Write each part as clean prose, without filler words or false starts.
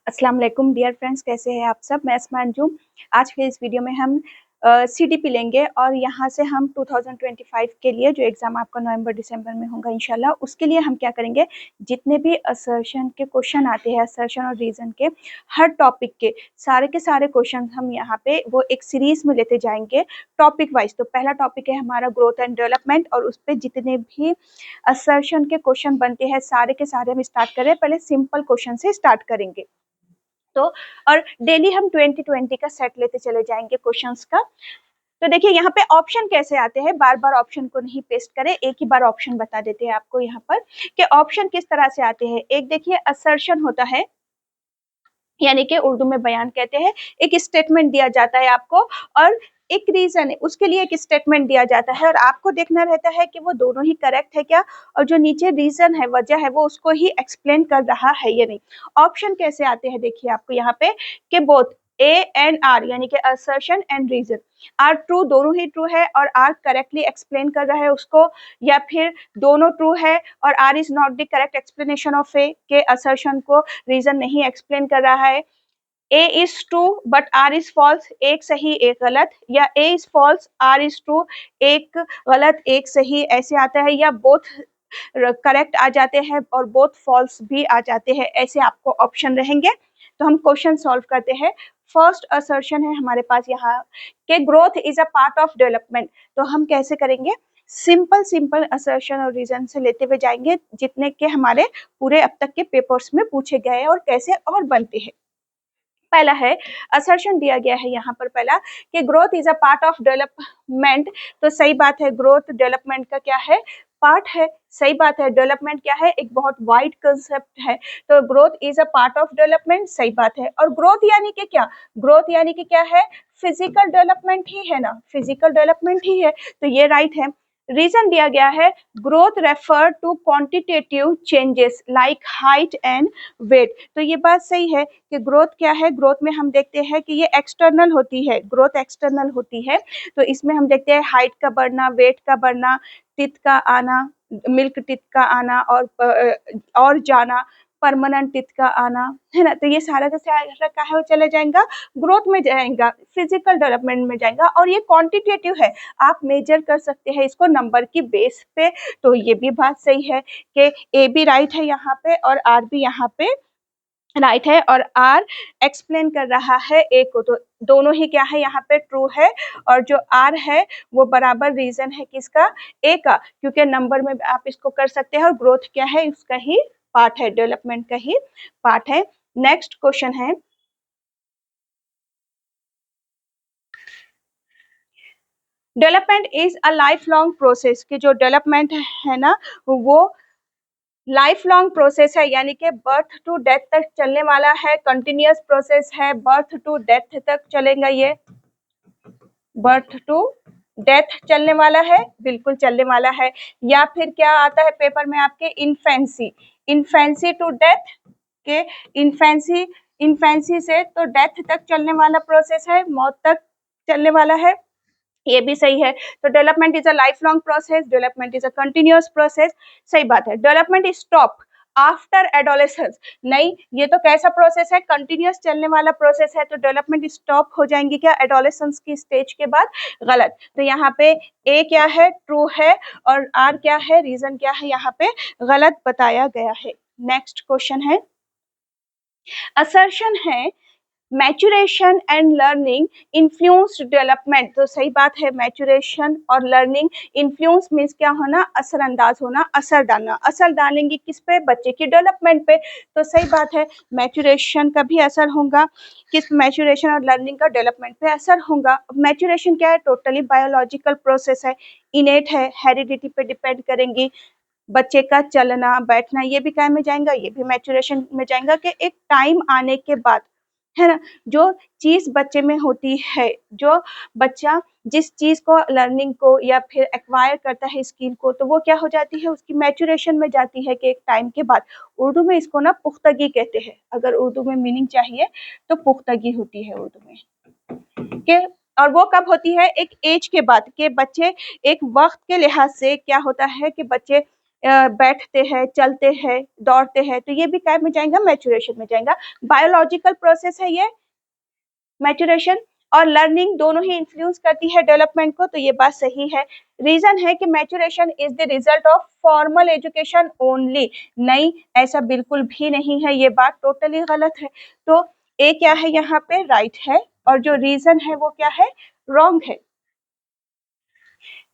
अस्सलाम वालेकुम dear friends, कैसे हैं आप सब। मैं अस्मा अंजुम। आज के इस वीडियो में हम सीडीपी लेंगे और यहाँ से हम 2025 के लिए जो एग्ज़ाम आपका नवंबर दिसंबर में होगा इंशाल्लाह, उसके लिए हम क्या करेंगे, जितने भी असर्शन के क्वेश्चन आते हैं, असर्शन और रीज़न के हर टॉपिक के सारे क्वेश्चन हम यहाँ पे वो एक सीरीज में लेते जाएंगे टॉपिक वाइज। तो पहला टॉपिक है हमारा ग्रोथ एंड डेवलपमेंट, और उस पर जितने भी असर्शन के क्वेश्चन बनते हैं सारे के सारे हम स्टार्ट करें। पहले सिंपल क्वेश्चन से स्टार्ट करेंगे। तो और डेली हम 2020 का सेट लेते चले जाएंगे क्वेश्चंस का। तो देखिए यहाँ पे ऑप्शन कैसे आते हैं, बार बार ऑप्शन को नहीं पेस्ट करें, एक ही बार ऑप्शन बता देते हैं आपको यहाँ पर कि ऑप्शन किस तरह से आते हैं। एक देखिए असर्शन होता है, यानी कि उर्दू में बयान कहते हैं। एक स्टेटमेंट दिया जाता है आपको और एक रीजन है, उसके लिए एक स्टेटमेंट दिया जाता है और आपको देखना रहता है कि वो दोनों ही करेक्ट है क्या, और जो नीचे रीजन है, वजह है, वो उसको ही एक्सप्लेन कर रहा है या नहीं। ऑप्शन कैसे आते हैं देखिए आपको यहाँ पे कि बोथ ए एंड आर, यानी कि assertion and reason are true, दोनों ही ट्रू है और आर करेक्टली एक्सप्लेन कर रहा है उसको, या फिर दोनों ट्रू है और R is not the correct explanation of A, के असर्शन को रीजन नहीं एक्सप्लेन कर रहा है। A is true but R is false, एक सही एक गलत, या A is false R is true, एक गलत एक सही, ऐसे आता है। या बोथ करेक्ट आ जाते हैं और बोथ फॉल्स भी आ जाते हैं, ऐसे आपको ऑप्शन रहेंगे। तो हम क्वेश्चन सॉल्व करते हैं। फर्स्ट असर्शन है हमारे पास यहाँ के growth is a part of development. तो हम कैसे करेंगे, सिंपल सिंपल असर्शन और रीजन से लेते हुए जाएंगे जितने के हमारे पूरे अब तक के पेपर्स में पूछे गए और कैसे और बनते हैं। पहला है असर्शन दिया गया है यहाँ पर पहला कि growth is a part of development. तो सही बात है, ग्रोथ डेवलपमेंट का क्या है, पार्ट है। सही बात है, डेवलपमेंट क्या है, एक बहुत वाइड कंसेप्ट है। तो growth is a part of development, सही बात है। और ग्रोथ यानी कि क्या, ग्रोथ यानी कि क्या है, फिजिकल डेवलपमेंट ही है ना, फिजिकल डेवलपमेंट ही है, तो ये राइट है। रीजन दिया गया है growth refer to quantitative changes like height and weight. तो ये बात सही है कि ग्रोथ क्या है, ग्रोथ में हम देखते हैं कि ये एक्सटर्नल होती है, ग्रोथ एक्सटर्नल होती है। तो इसमें हम देखते हैं हाइट का बढ़ना, वेट का बढ़ना, टीथ का आना, मिल्क टीथ का आना और जाना, परमानेंट टीथ का आना, है ना। तो ये सारा का सारा का है वो चले जाएगा, ग्रोथ में जाएगा, फिजिकल डेवलपमेंट में जाएगा। और ये क्वांटिटेटिव है, आप मेजर कर सकते हैं इसको नंबर की बेस पे। तो ये भी बात सही है कि ए भी राइट है यहाँ पे और आर भी यहाँ पे राइट है, और आर एक्सप्लेन कर रहा है ए को। तो दोनों ही क्या है यहाँ पे ट्रू है, और जो आर है वो बराबर रीजन है किसका, ए का, क्योंकि नंबर में आप इसको कर सकते हैं और ग्रोथ क्या है, उसका ही पार्ट है, डेवलपमेंट का ही पार्ट है। नेक्स्ट क्वेश्चन है, development is a life long process. कि जो डेवलपमेंट है ना वो लाइफ लॉन्ग प्रोसेस है, यानी कि बर्थ टू डेथ तक चलने वाला है, कंटिन्यूअस प्रोसेस है, बर्थ टू डेथ तक चलेगा ये, बर्थ टू डेथ चलने वाला है, बिल्कुल चलने वाला है। या फिर क्या आता है पेपर में आपके, इन्फेंसी, इन्फेंसी टू डेथ, के इन्फेंसी, इन्फेंसी से तो डेथ तक चलने वाला प्रोसेस है, मौत तक चलने वाला है, ये भी सही है। तो development is a life long process, development is a continuous process, सही बात है। Development is stop after adolescence, नहीं, ये तो कैसा प्रोसेस है, कंटिन्यूअस चलने वाला प्रोसेस है, तो डेवलपमेंट स्टॉप हो जाएंगी क्या एडोलेसेंस की स्टेज के बाद, गलत। तो यहाँ पे ए क्या है, ट्रू है, और आर क्या है, रीजन क्या है, यहाँ पे गलत बताया गया है। नेक्स्ट क्वेश्चन है, असर्शन है maturation and learning influence development. तो सही बात है, मैचुरेशन और लर्निंग, इन्फ्लुएंस मीन्स क्या होना, असरअंदाज होना, असर डालना, असर डालेंगे किस पे, बच्चे की डेवलपमेंट पे। तो सही बात है, मैचुरेशन का भी असर होगा, किस, मैचुरेशन और लर्निंग का डेवलपमेंट पे असर होगा। मैचुरेशन क्या है, टोटली बायोलॉजिकल प्रोसेस है, इनेट है, हेरिडिटी पे डिपेंड करेंगी। बच्चे का चलना बैठना ये भी काय में जाएगा, ये भी मैचुरेशन में जाएगा, कि एक टाइम आने के बाद, है ना, जो चीज बच्चे में होती है, जो बच्चा जिस चीज को, लर्निंग को या फिर एक्वायर करता है स्किल को, तो वो क्या हो जाती है, उसकी मैचुरेशन में जाती है कि एक टाइम के बाद। उर्दू में इसको ना पुख्तगी कहते हैं, अगर उर्दू में मीनिंग चाहिए तो पुख्तगी होती है उर्दू में के। और वो कब होती है, एक एज के बाद, के बच्चे एक वक्त के लिहाज से क्या होता है कि बच्चे बैठते हैं, चलते हैं, दौड़ते हैं, तो ये भी क्या में जाएगा, मैच्योरेशन में जाएगा। बायोलॉजिकल प्रोसेस है ये मैच्योरेशन, और लर्निंग दोनों ही इन्फ्लुएंस करती है डेवलपमेंट को, तो ये बात सही है। रीजन है कि maturation is the result of formal education only, नहीं ऐसा बिल्कुल भी नहीं है, ये बात टोटली गलत है। तो ए क्या है यहाँ पे, राइट है, और जो रीजन है वो क्या है, रॉन्ग है।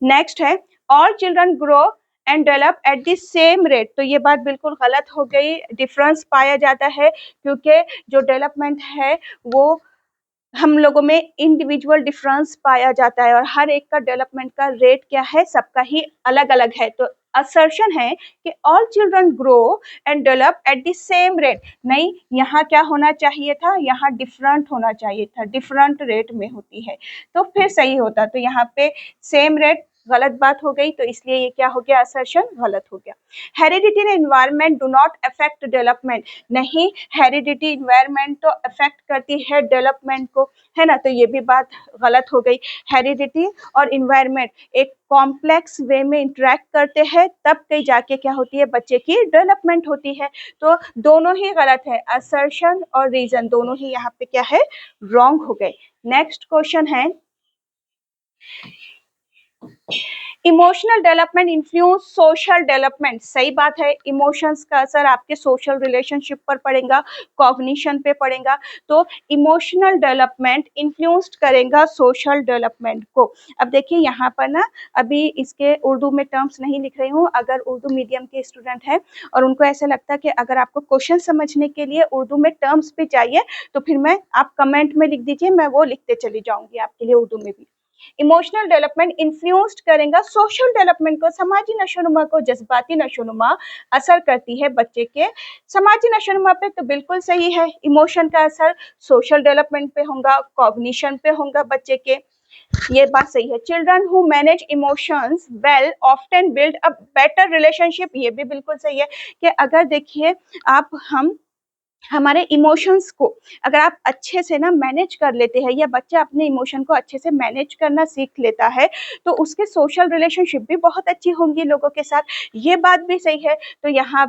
नेक्स्ट है all children grow and develop at the same rate, तो ये बात बिल्कुल गलत हो गई, डिफरेंस पाया जाता है, क्योंकि जो डेवलपमेंट है वो हम लोगों में इंडिविजुअल डिफरेंस पाया जाता है, और हर एक का डेवलपमेंट का रेट क्या है, सबका ही अलग अलग है। तो असर्शन है कि all children grow and develop at the same rate, नहीं यहाँ क्या होना चाहिए था, यहाँ डिफरेंट होना चाहिए था, डिफरेंट रेट में होती है तो फिर सही होता। तो यहाँ पे सेम रेट गलत बात हो गई, तो इसलिए ये क्या हो गया, असर्शन गलत हो गया। Heredity and environment do not affect development, नहीं हेरिडिटी एनवायरनमेंट तो अफेक्ट करती है डेवलपमेंट को, है ना, तो ये भी बात गलत हो गई। हेरिडिटी और एनवायरनमेंट एक कॉम्प्लेक्स वे में इंटरेक्ट करते हैं, तब कहीं जाके क्या होती है, बच्चे की डेवलपमेंट होती है। तो दोनों ही गलत है, असर्शन और रीजन दोनों ही यहाँ पे क्या है, रॉन्ग हो गए। नेक्स्ट क्वेश्चन है emotional development influence social development, सही बात है, इमोशंस का असर आपके सोशल रिलेशनशिप पर पड़ेगा, कॉग्निशन पे पड़ेगा, तो इमोशनल डेवलपमेंट इन्फ्लुएंस्ड करेगा सोशल डेवलपमेंट को। अब देखिए यहाँ पर ना, अभी इसके उर्दू में टर्म्स नहीं लिख रही हूँ, अगर उर्दू मीडियम के स्टूडेंट हैं और उनको ऐसा लगता है कि अगर आपको क्वेश्चन समझने के लिए उर्दू में टर्म्स भी चाहिए, तो फिर मैं आप कमेंट में लिख दीजिए, मैं वो लिखते चली जाऊंगी आपके लिए उर्दू में भी। इमोशनल डेवलपमेंट इन्फ्लुएंस्ड करेगा सोशल डेवलपमेंट को, समाजी नशोनुमा को, जज्बाती नशोनुमा असर करती है बच्चे के समाजी नशोनुमा पे, तो बिल्कुल सही है, इमोशन का असर सोशल डेवलपमेंट पे होगा, कॉग्निशन पे होगा बच्चे के, ये बात सही है। Children who manage emotions well often build a better relationship, ये भी बिल्कुल सही है कि अगर देखिए आप हमारे इमोशंस को अगर आप अच्छे से ना मैनेज कर लेते हैं, या बच्चा अपने इमोशन को अच्छे से मैनेज करना सीख लेता है, तो उसके सोशल रिलेशनशिप भी बहुत अच्छी होंगी लोगों के साथ, ये बात भी सही है। तो यहाँ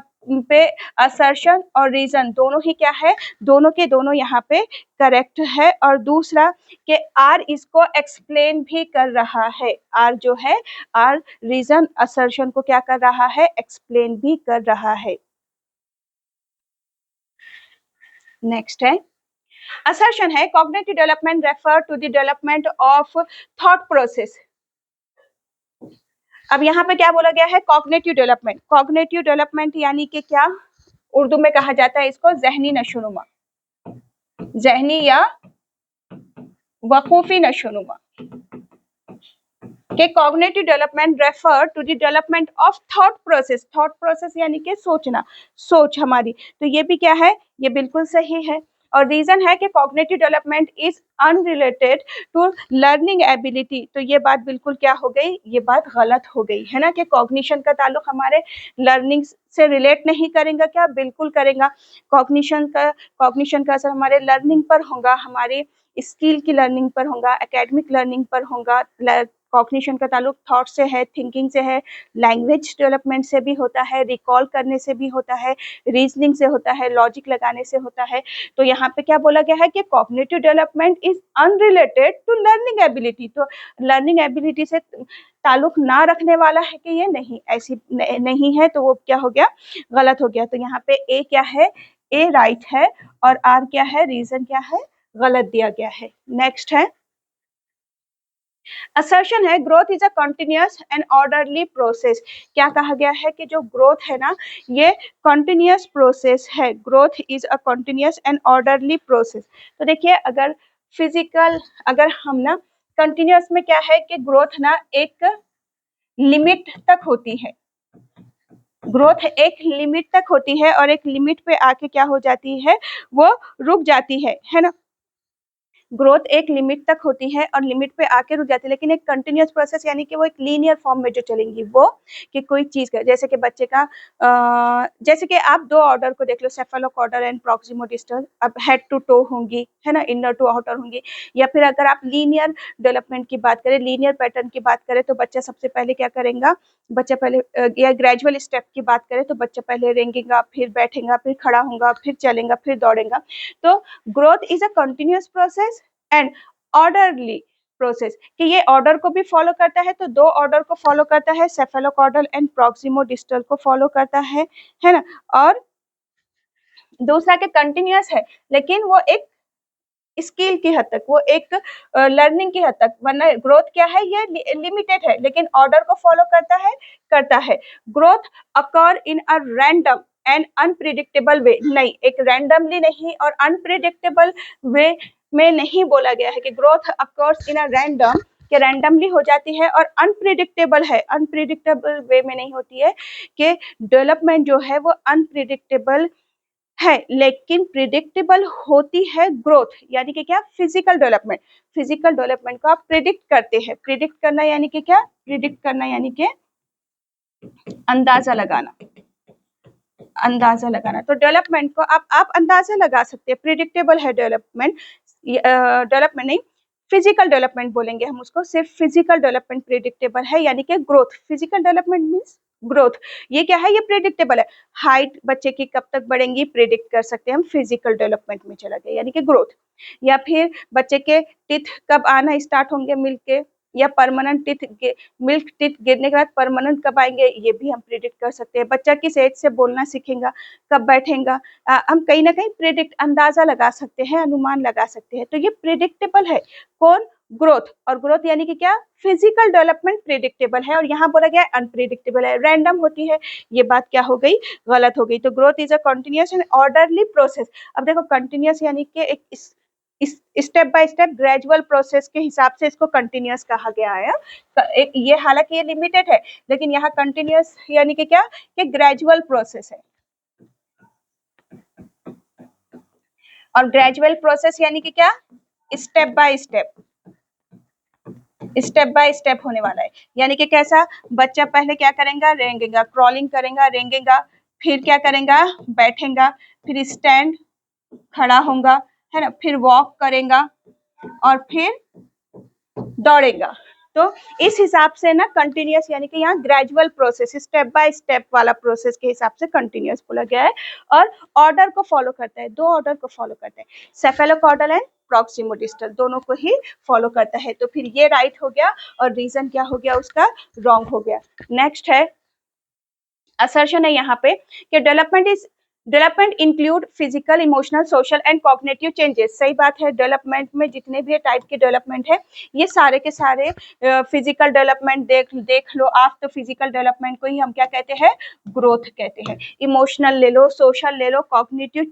पे असर्शन और रीजन दोनों ही क्या है, दोनों के दोनों यहाँ पे करेक्ट है। और दूसरा कि आर इसको एक्सप्लेन भी कर रहा है, आर जो है, आर रीजन असर्शन को क्या कर रहा है, एक्सप्लेन भी कर रहा है। नेक्स्ट है assertion है cognitive development refer to the development of thought process। अब यहाँ पे क्या बोला गया है, कॉग्निटिव डेवलपमेंट, कॉग्निटिव डेवलपमेंट यानी कि क्या, उर्दू में कहा जाता है इसको जहनी नशोनुमा, जहनी या वकूफी नशोनुमा के cognitive development refer to the development of thought process, thought process यानी कि सोचना, सोच हमारी, तो ये भी क्या है, ये बिल्कुल सही है। और रीजन है कि cognitive development is unrelated to learning ability, तो ये बात बिल्कुल क्या हो गई, ये बात गलत हो गई है ना, कि कॉग्निशन का ताल्लुक हमारे लर्निंग से रिलेट नहीं करेगा, क्या बिल्कुल करेगा। कॉग्निशन का असर हमारे लर्निंग पर होगा, हमारे स्किल की लर्निंग पर होगा, एकेडमिक लर्निंग पर होगा। कॉग्निशन का ताल्लुक थॉट से है, थिंकिंग से है, लैंग्वेज डेवलपमेंट से भी होता है, रिकॉल करने से भी होता है, रीजनिंग से होता है, लॉजिक लगाने से होता है। तो यहाँ पे क्या बोला गया है कि cognitive development is unrelated to learning ability, तो लर्निंग एबिलिटी से ताल्लुक ना रखने वाला है कि ये नहीं, ऐसी नहीं है, तो वो क्या हो गया, गलत हो गया। तो यहाँ पे ए क्या है, ए राइट है, और आर क्या है, रीजन क्या है, गलत दिया गया है। नेक्स्ट है असर्शन है growth is a continuous and orderly process, क्या कहा गया है कि जो ग्रोथ है ना, ये कंटिन्यूअस प्रोसेस है, growth is a continuous and orderly process. तो देखिए अगर फिजिकल, अगर हम ना कंटिन्यूअस में क्या है कि ग्रोथ ना एक लिमिट तक होती है, ग्रोथ एक लिमिट तक होती है, और एक लिमिट पे आके क्या हो जाती है, वो रुक जाती है ना। ग्रोथ एक लिमिट तक होती है और लिमिट पे आके रुक जाती है, लेकिन एक कंटिन्यूअस प्रोसेस यानी कि वो एक लीनियर फॉर्म में जो चलेंगी वो, कि कोई चीज का जैसे कि बच्चे का जैसे कि आप दो ऑर्डर को देख लो, सेफेलोकॉर्डल एंड प्रॉक्सिमोडिस्टल, अब हेड टू टो होंगी, है ना, इनर टू आउटर होंगी। या फिर अगर आप लीनियर डेवलपमेंट की बात करें, लीनियर पैटर्न की बात करें, तो बच्चा सबसे पहले क्या करेगा, बच्चा पहले या ग्रेजुअल स्टेप की बात करें तो बच्चा पहले रेंगेगा, फिर बैठेगा, फिर खड़ा होगा, फिर चलेगा, फिर दौड़ेगा। तो growth is a continuous process and orderly process, कि ये ऑर्डर को भी फॉलो करता है, तो दो ऑर्डर को फॉलो करता है, सेफेलोकॉर्डल एंड प्रॉक्सिमोडिस्टल को फॉलो करता है ना। और दूसरा के कंटिन्यूअस है, लेकिन वो एक स्किल की हद तक, वो एक लर्निंग की हद तक, वरना ग्रोथ क्या है, ये लिमिटेड है, लेकिन ऑर्डर को फॉलो करता है। Growth occur in a random and unpredictable way, नहीं, एक रैंडमली नहीं और अनप्रिडिक्टेबल वे में नहीं बोला गया है कि growth occurs in a random, कि रैंडमली हो जाती है, और अनप्रिडिक्टेबल है, अनप्रिडिक्टेबल वे में नहीं होती है, कि डेवलपमेंट जो है वो अनप्रिडिक्टेबल है, लेकिन प्रिडिक्टेबल होती है ग्रोथ, यानी कि क्या, फिजिकल डेवलपमेंट। फिजिकल डेवलपमेंट को आप प्रिडिक्ट करते हैं, प्रिडिक्ट करना यानी कि क्या, प्रिडिक्ट करना यानी कि अंदाजा लगाना, अंदाजा लगाना। तो डेवलपमेंट को आप अंदाजा लगा सकते हैं, प्रिडिक्टेबल है डेवलपमेंट, डेवलपमेंट नहीं, फिजिकल डेवलपमेंट बोलेंगे हम उसको, सिर्फ फिजिकल डेवलपमेंट प्रिडिक्टेबल है, यानी कि growth, physical development means growth, ये क्या है, ये प्रिडिक्टेबल है। हाइट बच्चे की कब तक बढ़ेंगी प्रिडिक्ट कर सकते हैं हम, फिजिकल डेवलपमेंट में चला गया, यानी कि ग्रोथ। या फिर बच्चे के टीथ कब आना स्टार्ट होंगे मिल्क के, या परमानेंट टीथ, मिल्क टीथ गिरने के बाद परमानेंट कब आएंगे, ये भी हम प्रिडिक्ट कर सकते हैं। बच्चा किस एज से बोलना सीखेगा, कब बैठेगा, हम कहीं ना कहीं प्रिडिक्ट, अंदाजा लगा सकते हैं, अनुमान लगा सकते हैं, तो ये प्रिडिक्टेबल है। कौन, ग्रोथ। और ग्रोथ यानी कि क्या, फिजिकल डेवलपमेंट प्रिडिक्टेबल है, और यहाँ बोला गया अनप्रिडिक्टेबल है, रैंडम होती है, ये बात क्या हो गई, गलत हो गई। तो growth is a continuous and orderly process. अब देखो कंटिन्यूअस यानी कि एक step by step gradual process के हिसाब से इसको कंटिन्यूअस कहा गया है। ये हालांकि ये लिमिटेड है, लेकिन यहाँ कंटिन्यूअस यानी कि क्या, कि ग्रेजुअल प्रोसेस है, और ग्रेजुअल प्रोसेस यानी कि क्या, step by step, step by step होने वाला है। यानी कि कैसा, बच्चा पहले क्या करेगा, रेंगेगा, क्रॉलिंग करेगा, रेंगेगा, फिर क्या करेगा, बैठेगा, फिर स्टैंड, खड़ा होगा, है ना, फिर वॉक करेगा, और फिर दौड़ेगा। तो इस हिसाब से ना कंटिन्यूअस यानी कि यहाँ gradual process, step by step वाला प्रोसेस के हिसाब से कंटिन्यूअस बोला गया है, और ऑर्डर को फॉलो करता है, दो ऑर्डर को फॉलो करता है, सेफेलोकॉर्डल एंड प्रॉक्सिमोडिस्टल, दोनों को ही फॉलो करता है। तो फिर ये राइट हो गया, और रीजन क्या हो गया उसका, रॉन्ग हो गया। नेक्स्ट है, असर्शन है यहाँ पे कि development include physical, emotional, social and cognitive changes. सही बात है, डेवलपमेंट में जितने भी टाइप के डेवलपमेंट है, ये सारे के सारे फिजिकल डेवलपमेंट देख लो आप, तो फिजिकल डेवलपमेंट को ही हम क्या कहते हैं, ग्रोथ कहते हैं। इमोशनल ले लो, सोशल ले लो, कॉग्निटिव,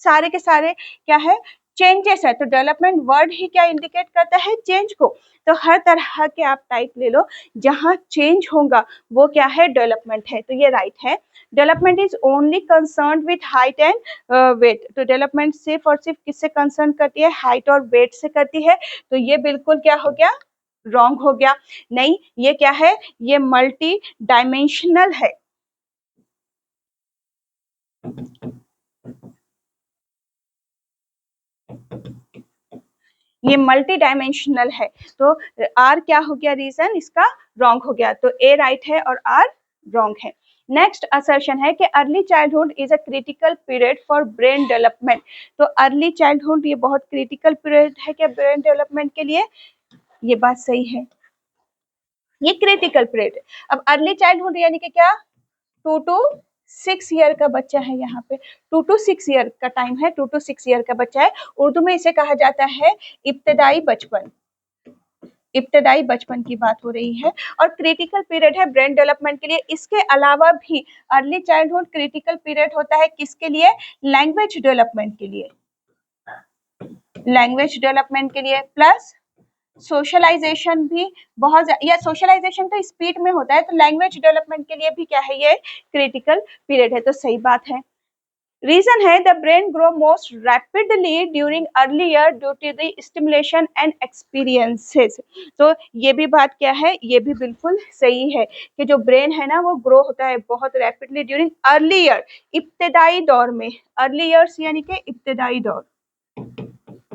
सारे के सारे क्या है, चेंजेस है। तो डेवलपमेंट वर्ड ही क्या इंडिकेट करता है, चेंज को। तो हर तरह के आप टाइप ले लो, जहां चेंज होगा वो क्या है, डेवलपमेंट है। तो ये राइट है। Development is only concern with height and weight. तो डेवलपमेंट सिर्फ और सिर्फ किससे कंसर्न करती है, हाइट और वेट से करती है। तो ये बिल्कुल क्या हो गया, रॉन्ग हो गया। नहीं, ये क्या है, ये मल्टी डायमेंशनल है। ये मल्टी डायमेंशनल है। तो आर क्या हो गया, रीजन इसका रॉन्ग हो गया। तो ए राइट है और आर रॉन्ग है। नेक्स्ट असर्शन है कि early childhood is a critical period for brain development. तो अर्ली चाइल्डहुड ये बहुत क्रिटिकल पीरियड है क्या ब्रेन डेवलपमेंट के लिए, ये बात सही है, ये क्रिटिकल पीरियड है। अब अर्ली चाइल्डहुड यानी कि क्या, 2 to 6 ईयर का बच्चा है, यहाँ पे 2 to 6 ईयर का टाइम है, 2 to 6 ईयर का बच्चा है। उर्दू में इसे कहा जाता है इब्तदाई बचपन, इब्तदाई बचपन की बात हो रही है, और क्रिटिकल पीरियड है ब्रेन डेवलपमेंट के लिए। इसके अलावा भी अर्ली चाइल्डहुड क्रिटिकल पीरियड होता है, किसके लिए, लैंग्वेज डेवलपमेंट के लिए, लैंग्वेज डेवलपमेंट के लिए, प्लस सोशलाइजेशन भी बहुत, या सोशलाइजेशन तो स्पीड में होता है, तो लैंग्वेज डेवलपमेंट के लिए भी क्या है, ये क्रिटिकल पीरियड है। तो सही बात है। रीजन है the brain grow most rapidly during early year due to the stimulation and experiences. तो ये भी बात क्या है, ये भी बिल्कुल सही है कि जो ब्रेन है ना वो ग्रो होता है बहुत रैपिडली ड्यूरिंग अर्ली ईयर, इब्तदाई दौर में। अर्ली ईयर्स यानी कि इब्तदाई दौर,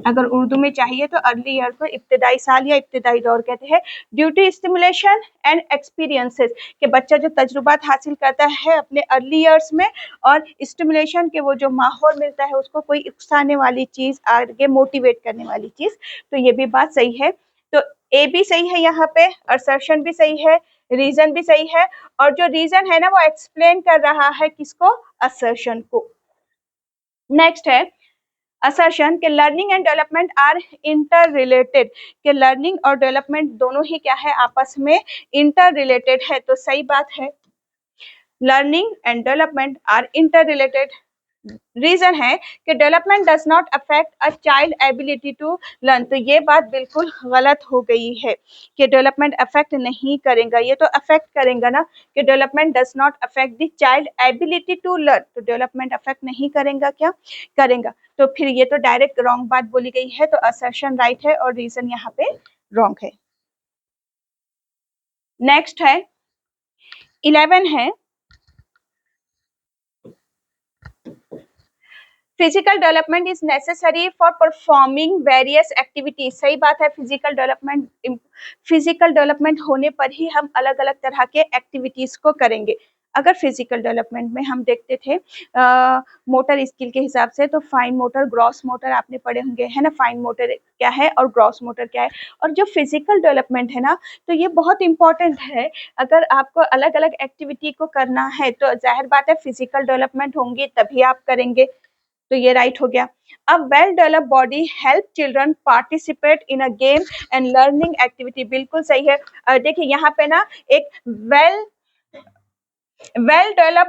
अगर उर्दू में चाहिए तो अर्ली ईयर को इब्तदाई साल या इब्तदाई दौर कहते हैं। Due to stimulation and experiences, कि बच्चा जो तजुर्बात हासिल करता है अपने अर्ली ईयर्स में, और स्टिमुलेशन के वो जो माहौल मिलता है उसको कोई उकसाने वाली चीज, आगे मोटिवेट करने वाली चीज। तो ये भी बात सही है। तो ए भी सही है यहाँ पे, असर्शन भी सही है, रीजन भी सही है, और जो रीजन है ना वो एक्सप्लेन कर रहा है किसको, असर्शन को। नेक्स्ट है असर्शन के learning and development are interrelated, के लर्निंग और डेवलपमेंट दोनों ही क्या है, आपस में इंटर रिलेटेड है। तो सही बात है, learning and development are interrelated. Reason है कि development does not affect a child ability to learn. तो ये बात बिल्कुल गलत हो गई है कि डेवलपमेंट अफेक्ट नहीं करेगा, ये तो अफेक्ट करेगा ना, कि development does not affect the child ability to learn. तो डेवलपमेंट अफेक्ट नहीं करेगा, क्या करेगा? तो फिर ये तो डायरेक्ट रॉन्ग बात बोली गई है। तो असर्शन राइट है और रीजन यहाँ पे रॉन्ग है। नेक्स्ट है 11 है physical development is necessary for performing various activities. सही बात है, फिजिकल डेवलपमेंट होने पर ही हम अलग अलग तरह के एक्टिविटीज को करेंगे। अगर फिजिकल डेवलपमेंट में हम देखते थे मोटर स्किल के हिसाब से, तो फाइन मोटर, ग्रॉस मोटर आपने पढ़े होंगे, है ना। फाइन मोटर क्या है और ग्रॉस मोटर क्या है। और जो फिजिकल डेवलपमेंट है ना, तो ये बहुत इंपॉर्टेंट है। अगर आपको अलग अलग एक्टिविटी को करना है तो जाहिर बात है फिजिकल डेवलपमेंट होंगी तभी आप करेंगे। तो ये राइट हो गया। अब well develop body help children participate in a game and learning activity, बिल्कुल सही है। देखिए यहाँ पे ना एक वेल डेवलप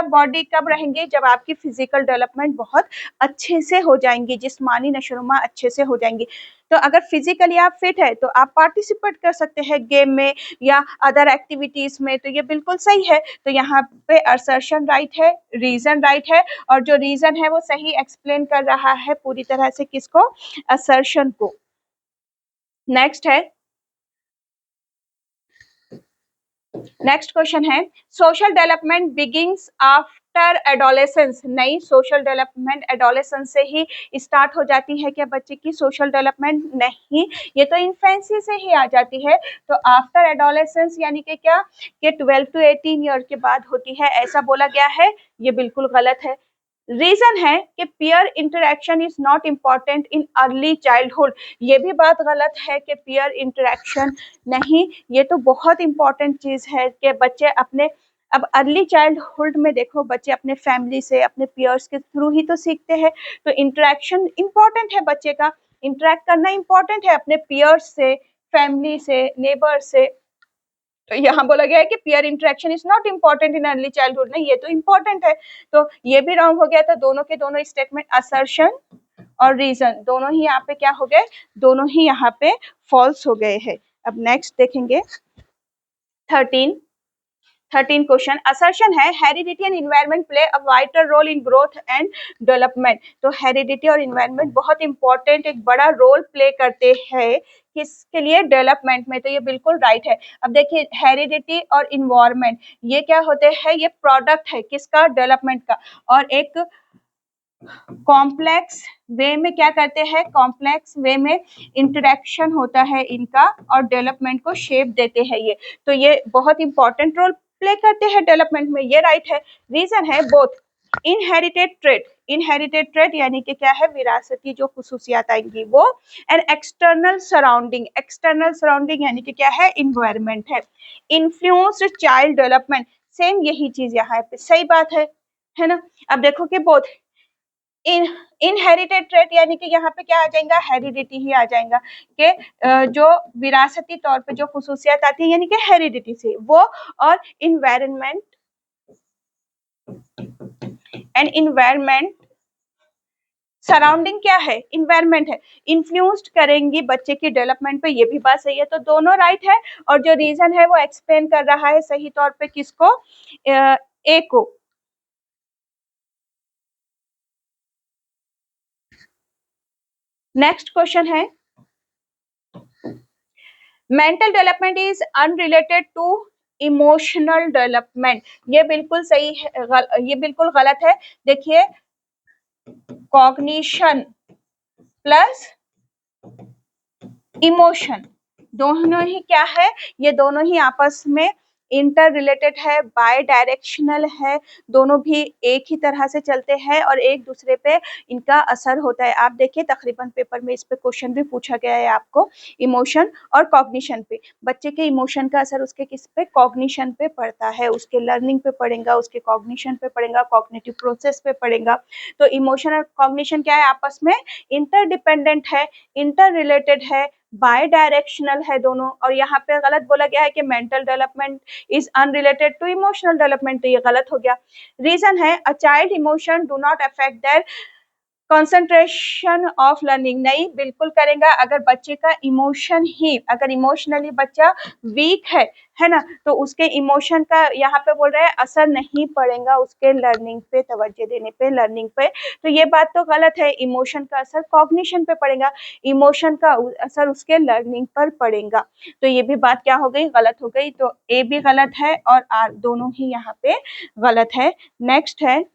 बॉडी कब रहेंगे, जब आपकी फिजिकल डेवलपमेंट बहुत अच्छे से हो जाएंगी, जिस्मानी नशोनुमा अच्छे से हो जाएंगी। तो अगर फिजिकली आप फिट है तो आप पार्टिसिपेट कर सकते हैं गेम में या अदर एक्टिविटीज में। तो ये बिल्कुल सही है। तो यहाँ पे असर्शन राइट है, रीजन राइट है, और जो रीजन है वो सही एक्सप्लेन कर रहा है पूरी तरह से किसको, असर्शन को। नेक्स्ट है, नेक्स्ट क्वेश्चन है social development begins after adolescence. नहीं, सोशल डेवलपमेंट एडोलेसेंस से ही स्टार्ट हो जाती है क्या बच्चे की सोशल डेवलपमेंट? नहीं, ये तो इन्फेंसी से ही आ जाती है। तो आफ्टर एडोलेसेंस यानी कि क्या, कि 12 to 18 ईयर के बाद होती है, ऐसा बोला गया है। ये बिल्कुल गलत है। रीजन है कि peer interaction is not important in early childhood. ये भी बात गलत है कि पीयर इंटरेक्शन नहीं, ये तो बहुत इंपॉर्टेंट चीज है कि बच्चे अपने, अब अर्ली चाइल्डहुड में देखो बच्चे अपने फैमिली से, अपने पीयर्स के थ्रू ही तो सीखते हैं। तो इंटरेक्शन इंपॉर्टेंट है, बच्चे का इंटरेक्ट करना इंपॉर्टेंट है अपने पीयर्स से, फैमिली से, नेबर से। तो यहाँ बोला गया है कि peer interaction is not important in early childhood. नहीं, ये तो इम्पोर्टेंट है। तो ये भी रॉन्ग हो गया। तो दोनों के दोनों स्टेटमेंट, असर्शन और रीजन, दोनों ही यहाँ पे क्या हो गए, दोनों ही यहाँ पे फॉल्स हो गए हैं। अब नेक्स्ट देखेंगे 13 क्वेश्चन। असर्शन है heredity and environment play a vital role in growth and development. तो हेरिडिटी और इन्वायरमेंट बहुत इंपॉर्टेंट, एक बड़ा रोल प्ले करते हैं किसके लिए, डेवलपमेंट में। तो ये बिल्कुल राइट है। अब देखिए हेरिडिटी और इन्वायरमेंट ये क्या होते हैं, ये प्रोडक्ट है किसका, डेवलपमेंट का। और एक कॉम्प्लेक्स वे में क्या करते हैं, कॉम्प्लेक्स वे में इंटरेक्शन होता है इनका और डेवलपमेंट को शेप देते हैं ये। तो ये बहुत इंपॉर्टेंट रोल प्ले करते हैं डेवलपमेंट में, ये राइट है। रीजन है बोथ इनहेरिटेड ट्रेट यानी कि क्या है, विरासती जो खुसूसियात आएंगी वो, एंड एक्सटर्नल सराउंडिंग यानी कि क्या है, इन्वायरमेंट है। इन्फ्लुएंस्ड चाइल्ड डेवलपमेंट, सेम यही चीज यहाँ पे सही बात है ना। अब देखो कि बोथ इनहेरिटेड ट्रेट यानी कि यहाँ पे क्या आ जाएगा, हेरिडिटी ही आ जाएगा, कि जो विरासती तौर पे जो खुसूसियात आती है यानी कि हेरिडिटी से वो, और इन्वायरमेंट सराउंडिंग क्या है, इन्वायरमेंट है, इन्फ्लुएंस्ड करेंगी बच्चे की डेवलपमेंट पे। ये भी बात सही है। तो दोनों राइट है। और जो रीजन है वो एक्सप्लेन कर रहा है सही तौर पे किसको, ए को। नेक्स्ट क्वेश्चन है, mental development is unrelated to emotional development. ये बिल्कुल सही है, ये बिल्कुल गलत है। देखिए, कॉग्निशन प्लस इमोशन दोनों ही क्या है, ये दोनों ही आपस में इंटर रिलेटेड है, बाय डायरेक्शनल है, दोनों भी एक ही तरह से चलते हैं और एक दूसरे पे इनका असर होता है। आप देखिए तकरीबन पेपर में इस पे क्वेश्चन भी पूछा गया है आपको, इमोशन और कॉग्निशन पे। बच्चे के इमोशन का असर उसके किस पे, कॉग्निशन पे पड़ता है, उसके लर्निंग पे पड़ेगा, उसके कॉग्निशन पे पड़ेगा, कॉग्निटिव प्रोसेस पे पड़ेगा। तो इमोशन और कॉग्निशन क्या है, आपस में इंटरडिपेंडेंट है, इंटर रिलेटेड है, बाय डायरेक्शनल है दोनों। और यहाँ पे गलत बोला गया है कि mental development is unrelated to emotional development, तो ये गलत हो गया। रीजन है, a child emotion do not affect their concentration of learning. नहीं, बिल्कुल करेगा। अगर बच्चे का इमोशन ही, अगर इमोशनली बच्चा वीक है ना, तो उसके इमोशन का यहाँ पे बोल रहे हैं असर नहीं पड़ेगा उसके लर्निंग पे, तवज्जो देने पे, लर्निंग पे। तो ये बात तो गलत है, इमोशन का असर कॉग्निशन पे पड़ेगा, इमोशन का असर उसके लर्निंग पर पड़ेगा। तो ये भी बात क्या हो गई, गलत हो गई। तो ए भी गलत है और आर दोनों ही यहाँ पे गलत है। नेक्स्ट है,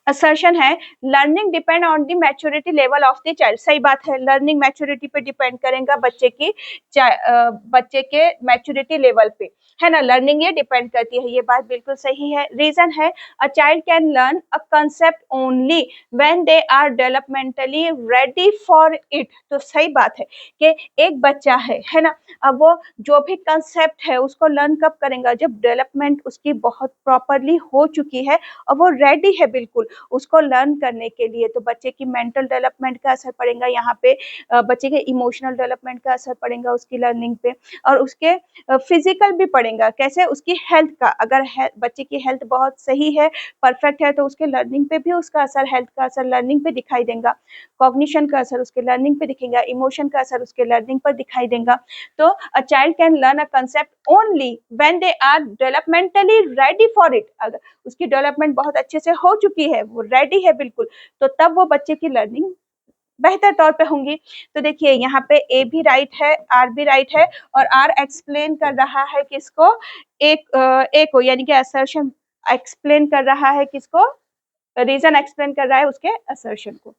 असर्शन है, learning depend on the maturity level of the child. सही बात है, लर्निंग मैच्योरिटी पे डिपेंड करेगा, बच्चे की बच्चे के मैच्योरिटी लेवल पे, है ना, लर्निंग ये डिपेंड करती है। ये बात बिल्कुल सही है। रीजन है, a child can learn a concept only when they are developmentally ready for it. तो सही बात है कि एक बच्चा है ना, अब वो जो भी कंसेप्ट है उसको लर्न कब करेगा, जब डेवलपमेंट उसकी बहुत प्रॉपरली हो चुकी है और वो रेडी है बिल्कुल उसको लर्न करने के लिए। तो बच्चे की मेंटल डेवलपमेंट का असर पड़ेगा यहाँ पे, बच्चे के इमोशनल डेवलपमेंट का असर पड़ेगा उसकी लर्निंग पे, और उसके फिजिकल भी पड़ेगा। कैसे, उसकी हेल्थ का, अगर बच्चे की हेल्थ बहुत सही है, परफेक्ट है, तो उसके लर्निंग पे भी उसका असर, हेल्थ का असर लर्निंग पे दिखाई देगा, कॉग्निशन का असर उसके लर्निंग पे दिखेगा, इमोशन का असर उसके लर्निंग पर दिखाई देगा। तो a child can learn a concept only when they are developmentally ready for it. अगर उसकी डेवलपमेंट बहुत अच्छे से हो चुकी है, वो रेडी है बिल्कुल, तो तब वो बच्चे की लर्निंग बेहतर तौर पे होंगी। तो देखिए यहाँ पे ए भी राइट है, आर भी राइट है, और आर एक्सप्लेन कर रहा है किसको, ए को, यानी कि असर्शन एक्सप्लेन कर रहा है किसको, रीजन एक्सप्लेन कर रहा है उसके असर्शन को।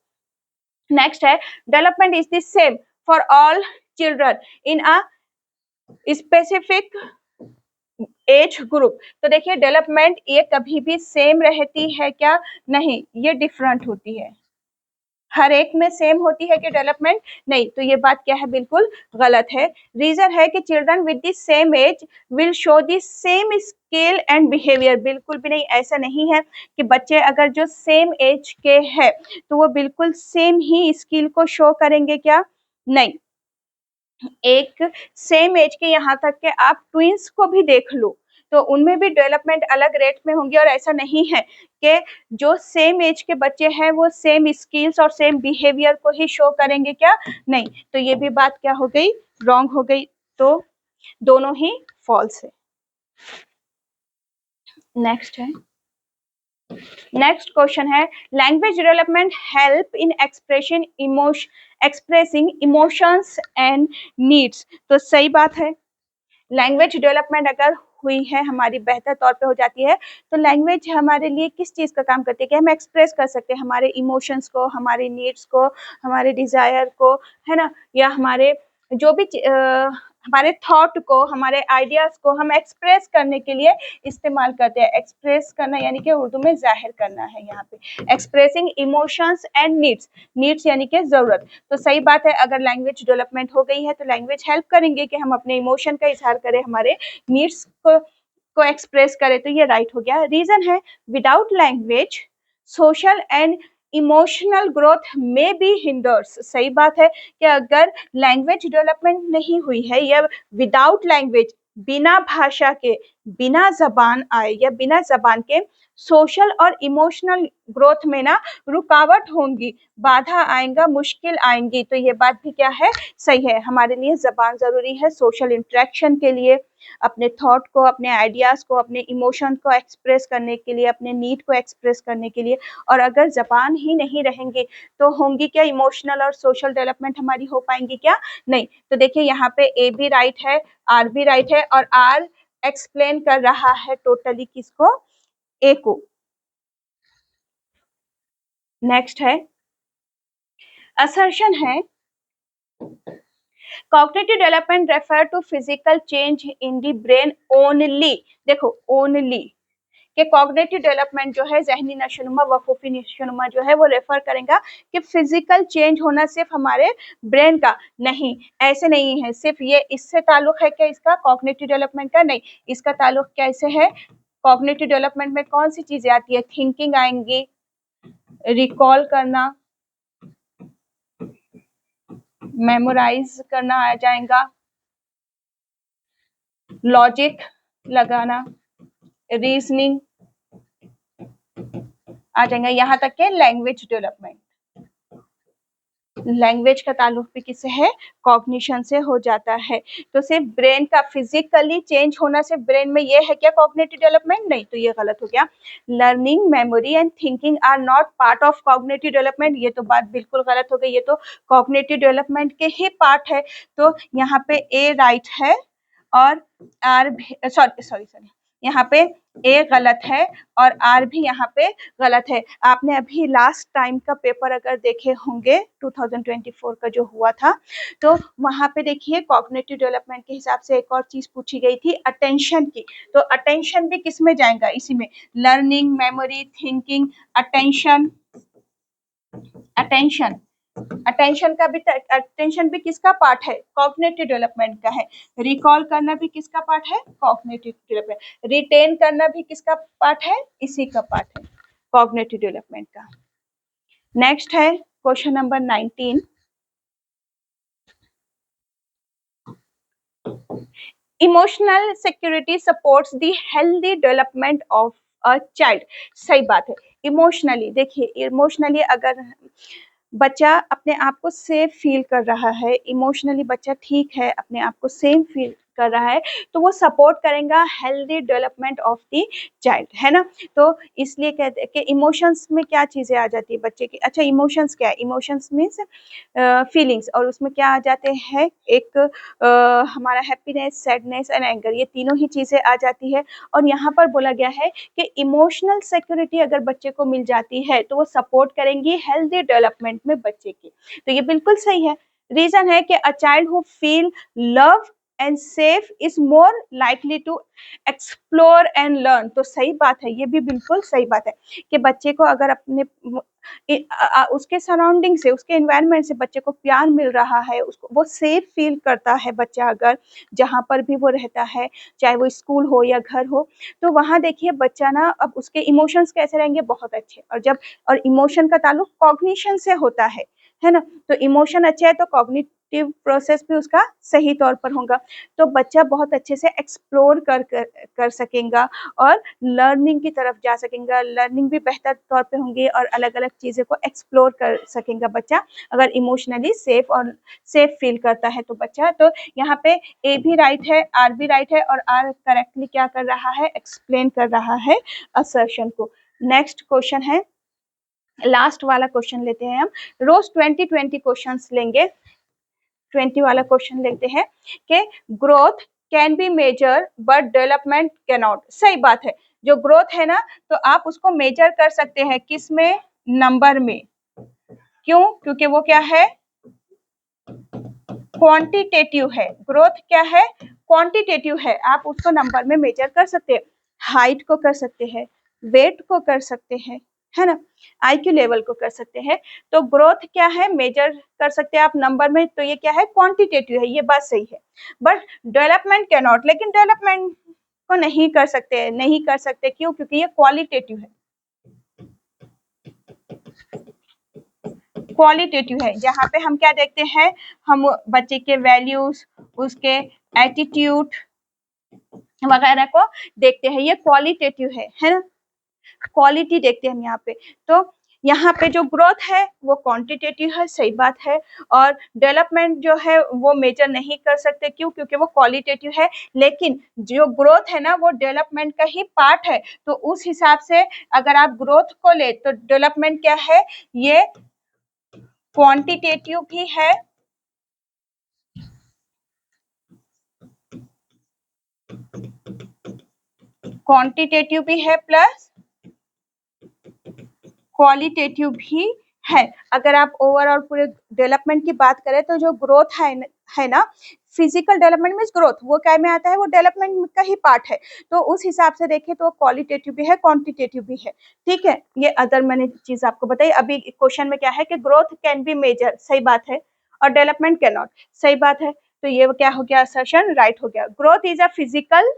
नेक्स्ट है, development is the same for all children in a specific age group. तो देखिए डेवलपमेंट ये कभी भी सेम रहती है क्या, नहीं, ये डिफरेंट होती है। हर एक में सेम होती है कि डेवलपमेंट, नहीं, तो ये बात क्या है, बिल्कुल गलत है। रीजन है कि children with the same age will show the same skill and behaviour. बिल्कुल भी नहीं, ऐसा नहीं है कि बच्चे अगर जो सेम एज के हैं तो वो बिल्कुल सेम ही स्किल को शो करेंगे क्या, नहीं। एक सेम एज के, यहाँ तक के आप ट्विंस को भी देख लो तो उनमें भी डेवलपमेंट अलग रेट में होंगे, और ऐसा नहीं है कि जो सेम एज के बच्चे हैं वो सेम स्किल्स और सेम बिहेवियर को ही शो करेंगे क्या, नहीं। तो ये भी बात क्या हो गई, रॉन्ग हो गई। तो दोनों ही फॉल्स है। नेक्स्ट है, नेक्स्ट क्वेश्चन है, language development help in expressing emotions and needs. तो सही बात है, लैंग्वेज डेवलपमेंट अगर हुई है हमारी, बेहतर तौर पे हो जाती है, तो लैंग्वेज हमारे लिए किस चीज़ का काम करती है कि हम एक्सप्रेस कर सकते हैं हमारे इमोशंस को, हमारे नीड्स को, हमारे डिज़ायर को, है ना, या हमारे जो भी हमारे थॉट को, हमारे आइडियाज़ को हम एक्सप्रेस करने के लिए इस्तेमाल करते हैं। एक्सप्रेस करना यानी कि उर्दू में ज़ाहिर करना है, यहाँ पे expressing emotions and needs, needs यानी कि ज़रूरत। तो सही बात है, अगर लैंग्वेज डेवलपमेंट हो गई है तो लैंग्वेज हेल्प करेंगे कि हम अपने इमोशन का इजहार करें, हमारे नीड्स को एक्सप्रेस करें। तो ये राइट हो गया। रीजन है, without language social and emotional growth में बी हिंडर्स। सही बात है कि अगर लैंग्वेज डेवलपमेंट नहीं हुई है, या विदाउट लैंग्वेज, बिना भाषा के, बिना जबान आए या बिना जबान के सोशल और इमोशनल ग्रोथ में ना रुकावट होंगी, बाधा आएगा, मुश्किल आएंगी। तो ये बात भी क्या है, सही है। हमारे लिए जबान जरूरी है सोशल इंटरेक्शन के लिए, अपने थॉट को, अपने आइडियाज को, अपने इमोशन को एक्सप्रेस करने के लिए, अपने नीड को एक्सप्रेस करने के लिए। और अगर जबान ही नहीं रहेंगे तो होंगी क्या इमोशनल और सोशल डेवलपमेंट हमारी, हो पाएंगी क्या, नहीं। तो देखिए यहाँ पे ए भी राइट है, आर भी राइट है, और आर एक्सप्लेन कर रहा है टोटली किसको, ए को। नेक्स्ट है असर्शन है, cognitive development refer to physical change in the brain only. देखो ओनली कि कॉग्निटिव डेवलपमेंट जो है, जहनी नशोनुमा, वकूफी नशोनुमा जो है वो रेफर करेगा कि फिजिकल चेंज होना सिर्फ हमारे ब्रेन का नहीं, ऐसे नहीं है सिर्फ ये इससे ताल्लुक है क्या इसका कॉग्निटिव डेवलपमेंट का, नहीं। इसका ताल्लुक कैसे है, कॉग्निटिव डेवलपमेंट में कौन सी चीजें आती है, थिंकिंग आएंगी, रिकॉल करना, मेमोराइज करना आ जाएगा, लॉजिक लगाना, रीजनिंग आ जाएगा, यहाँ तक के लैंग्वेज डेवलपमेंट। लैंग्वेज का ताल्लुक भी किससे है, कॉग्निशन से हो जाता है। तो सिर्फ ब्रेन का फिजिकली चेंज होना से ब्रेन में ये है क्या कॉग्निटिव डेवलपमेंट, नहीं, तो ये गलत हो गया। Learning, memory and thinking are not part of cognitive development, ये तो बात बिल्कुल गलत हो गई, ये तो कॉग्निटिव डेवलपमेंट के ही पार्ट है। तो यहाँ पे ए राइट है और आर भी, सॉरी यहाँ पे ए गलत है और आर भी यहाँ पे गलत है। आपने अभी लास्ट टाइम का पेपर अगर देखे होंगे 2024 का जो हुआ था, तो वहां पे देखिए कॉग्निटिव डेवलपमेंट के हिसाब से एक और चीज पूछी गई थी, अटेंशन की। तो अटेंशन भी किस में जाएगा, इसी में, learning, memory, thinking, attention. Attention attention का भी, अटेंशन भी किसका पार्ट है, कॉग्निटिव डेवलपमेंट का है। रिकॉल करना भी किसका पार्ट है, कॉग्निटिव डेवलपमेंट। रिटेन करना भी किसका पार्ट है, इसी का पार्ट है, कॉग्निटिव डेवलपमेंट का। नेक्स्ट है question number 19, emotional security supports the healthy development of a child. सही बात है। इमोशनली, देखिए इमोशनली अगर बच्चा अपने आप को सेफ फील कर रहा है, इमोशनली बच्चा ठीक है, अपने आप को सेफ फील कर रहा है, तो वो सपोर्ट करेगा healthy development of the child, है ना। तो इसलिए कहते हैं कि इमोशंस में क्या चीजें आ जाती है बच्चे की, अच्छा इमोशंस क्या है, इमोशंस मीन्स फीलिंग्स, और उसमें क्या आ जाते हैं, एक हमारा हैप्पीनेस, सैडनेस एंड एंगर, ये तीनों ही चीजें आ जाती है। और यहाँ पर बोला गया है कि इमोशनल सिक्योरिटी अगर बच्चे को मिल जाती है तो वो सपोर्ट करेंगी हेल्दी डेवलपमेंट में बच्चे की। तो ये बिल्कुल सही है। रीजन है कि a child who feel love and safe is more likely to explore and learn. तो सही बात है, ये भी बिल्कुल सही बात है कि बच्चे को अगर अपने उसके सराउंडिंग से, उसके एनवायरनमेंट से बच्चे को प्यार मिल रहा है, उसको वो सेफ फील करता है बच्चा, अगर जहाँ पर भी वो रहता है, चाहे वो स्कूल हो या घर हो, तो वहाँ देखिए बच्चा ना, अब उसके इमोशंस कैसे रहेंगे, बहुत अच्छे। और जब, और इमोशन का ताल्लुक कॉग्निशन से होता है ना, तो इमोशन अच्छे है तो कॉग्निटिव प्रोसेस भी उसका सही तौर पर होगा। तो बच्चा बहुत अच्छे से एक्सप्लोर कर सकेगा और लर्निंग की तरफ जा सकेगा, लर्निंग भी बेहतर तौर पे होंगी और अलग अलग चीज़ें को एक्सप्लोर कर सकेगा बच्चा, अगर इमोशनली सेफ और सेफ फील करता है तो बच्चा। तो यहाँ पे ए भी राइट है, आर भी राइट है, और आर करेक्टली क्या कर रहा है, एक्सप्लेन कर रहा है असर्शन को। नेक्स्ट क्वेश्चन है, लास्ट वाला क्वेश्चन लेते हैं हम, रोज 20 क्वेश्चंस लेंगे। 20 वाला क्वेश्चन लेते हैं कि growth can be measure but development can not. सही बात है, जो ग्रोथ है ना, तो आप उसको मेजर कर सकते हैं, किस में, नंबर में। क्यों, क्योंकि वो क्या है, क्वांटिटेटिव है। ग्रोथ क्या है, क्वांटिटेटिव है, आप उसको नंबर में मेजर कर सकते हैं। हाइट को कर सकते हैं, वेट को कर सकते हैं, है ना, आईक्यू लेवल को कर सकते हैं। तो ग्रोथ क्या है, मेजर कर सकते हैं आप नंबर में, तो ये क्या है, क्वांटिटेटिव है, ये बात सही है। बट डेवलपमेंट कैन नॉट, लेकिन डेवलपमेंट को नहीं कर सकते, नहीं कर सकते, क्यों, क्योंकि ये क्वालिटेटिव है, क्वालिटेटिव है, जहाँ पे हम क्या देखते हैं, हम बच्चे के वैल्यूज, उसके एटीट्यूड, वगैरह को देखते हैं। ये क्वालिटेटिव है ना, क्वालिटी देखते हैं हम यहाँ पे। तो यहाँ पे जो ग्रोथ है वो क्वांटिटेटिव है, सही बात है। और डेवलपमेंट जो है वो मेजर नहीं कर सकते, क्यों? क्योंकि वो क्वालिटेटिव है। लेकिन जो ग्रोथ है ना वो डेवलपमेंट का ही पार्ट है। तो उस हिसाब से अगर आप ग्रोथ को ले तो डेवलपमेंट क्या है, ये क्वांटिटेटिव भी है क्वांटिटेटिव भी है प्लस क्वालिटेटिव भी है। अगर आप ओवरऑल पूरे डेवलपमेंट की बात करें तो जो ग्रोथ है ना, फिजिकल डेवलपमेंट मीन्स ग्रोथ, वो क्या में आता है, वो डेवलपमेंट का ही पार्ट है। तो उस हिसाब से देखें तो क्वालिटेटिव भी है, क्वांटिटेटिव भी है। ठीक है, ये अदर मैंने चीज आपको बताई। अभी क्वेश्चन में क्या है कि ग्रोथ कैन बी मेजर, सही बात है, और डेवलपमेंट कैन नॉट, सही बात है। तो ये क्या हो गया, असर्शन राइट हो गया। Growth is a physical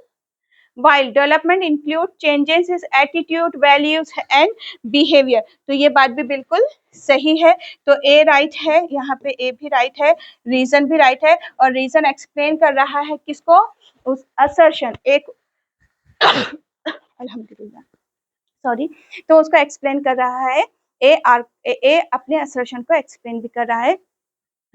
while development include changes in attitude, values and behavior। तो ये बात भी बिल्कुल सही है। तो ए राइट है, यहाँ पे ए भी राइट है, रीजन भी राइट है। और रीजन एक्सप्लेन कर रहा है किसको, उस असर्शन एक अल्हम्दुलिल्लाह सॉरी। तो उसको एक्सप्लेन कर रहा है, ए अपने असर्शन को एक्सप्लेन भी कर रहा है।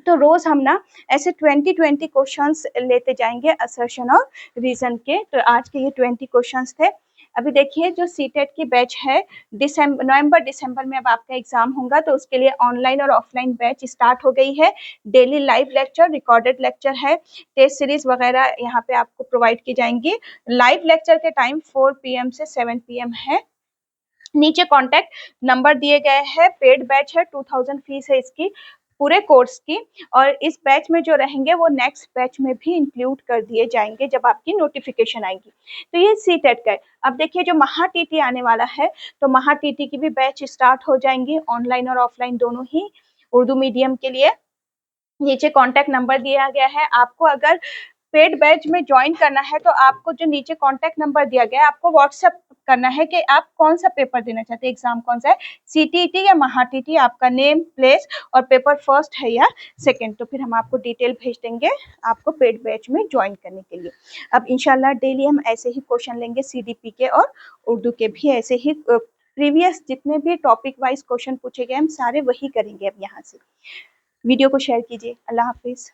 तो रोज हम ना ऐसे 20 क्वेश्चंस लेते जाएंगे असर्शन और रीजन के। तो आज के ये 20 क्वेश्चंस थे। अभी देखिए जो सीटेट की बैच है, नवंबर दिसंबर में अब आपका एग्जाम होगा, तो उसके लिए ऑनलाइन और ऑफलाइन बैच स्टार्ट हो गई है। Daily live lecture, recorded lecture है, टेस्ट सीरीज वगैरह यहाँ पे आपको प्रोवाइड की जाएंगी। लाइव लेक्चर के टाइम 4 PM से 7 PM है। नीचे कॉन्टैक्ट नंबर दिए गए हैं। पेड बैच है, 2000 फीस है इसकी पूरे कोर्स की। और इस बैच में जो रहेंगे वो नेक्स्ट बैच में भी इंक्लूड कर दिए जाएंगे जब आपकी नोटिफिकेशन आएगी। तो ये सीटेट का है। अब देखिए जो महा टीटी आने वाला है, तो महा टीटी की भी बैच स्टार्ट हो जाएंगी, ऑनलाइन और ऑफलाइन दोनों ही, उर्दू मीडियम के लिए। नीचे कॉन्टैक्ट नंबर दिया गया है। आपको अगर पेड बैच में ज्वाइन करना है तो आपको जो नीचे कॉन्टैक्ट नंबर दिया गया है, आपको व्हाट्सएप करना है कि आप कौन सा पेपर देना चाहते हैं, एग्जाम कौन सा है, सीटीईटी या महाटीटी, आपका नेम, प्लेस और पेपर फर्स्ट है या सेकंड। तो फिर हम आपको डिटेल भेज देंगे आपको पेड बैच में ज्वाइन करने के लिए। अब इंशाल्लाह डेली हम ऐसे ही क्वेश्चन लेंगे, सीडीपी के और उर्दू के भी ऐसे ही प्रीवियस जितने भी टॉपिक वाइज क्वेश्चन पूछे गए हम सारे वही करेंगे अब यहाँ से। वीडियो को शेयर कीजिए। अल्लाह हाफिज।